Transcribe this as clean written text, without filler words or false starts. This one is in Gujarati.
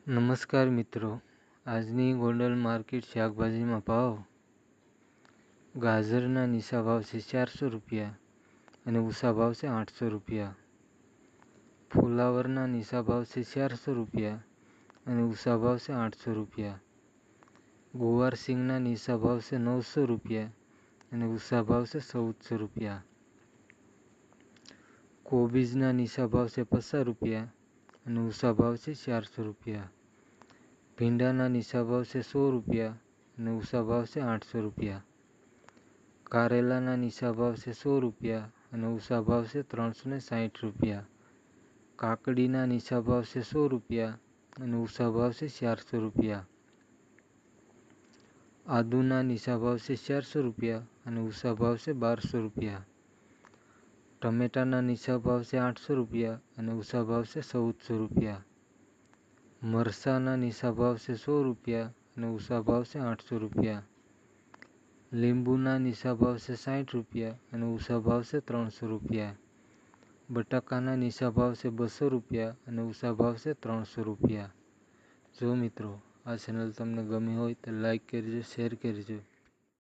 નમસ્કાર મિત્રો, આજની ગોંડલ માર્કેટ શાકભાજીમાં ભાવ. ગાજરના નીચા ભાવ છે 400 રૂપિયા અને ઊંચા ભાવ છે 800 રૂપિયા. ફુલાવરના નીચા ભાવ છે 400 રૂપિયા અને ઊંચા ભાવ છે 800 રૂપિયા. ગુવાર સિંગના નીચા ભાવ છે 900 રૂપિયા અને ઊંચા ભાવ છે 1400 રૂપિયા. કોબીજના નીચા ભાવ છે 50 રૂપિયા અને ઊંચા ભાવ છે 400 રૂપિયા. ભીંડાના નીચા ભાવ છે 100 રૂપિયા અને ઊંચા ભાવ છે 800 રૂપિયા. કારેલાના નીચા ભાવ છે 100 રૂપિયા અને ઊંચા ભાવ છે 360 રૂપિયા. કાકડીના નીચા ભાવ છે 100 રૂપિયા અને ઊંચા ભાવ છે 400 રૂપિયા. આદુના નીચા ભાવ છે 400 રૂપિયા અને ઊંચા ભાવ છે 1200 રૂપિયા. ટમેટાના નીચા ભાવ છે 800 રૂપિયા અને ઊંચા ભાવ છે 1400 રૂપિયા. મરચાના નીચા ભાવ છે 100 રૂપિયા અને ઊંચા ભાવ છે 800 રૂપિયા. લીંબુના નીચા ભાવ છે 60 રૂપિયા અને ઊંચા ભાવ છે 300 રૂપિયા. બટાકાના નીચા ભાવ છે 200 રૂપિયા અને ઊંચા ભાવ છે 300 રૂપિયા. જો મિત્રો આ ચેનલ તમને ગમી હોય તો લાઈક કરજો, શેર કરજો.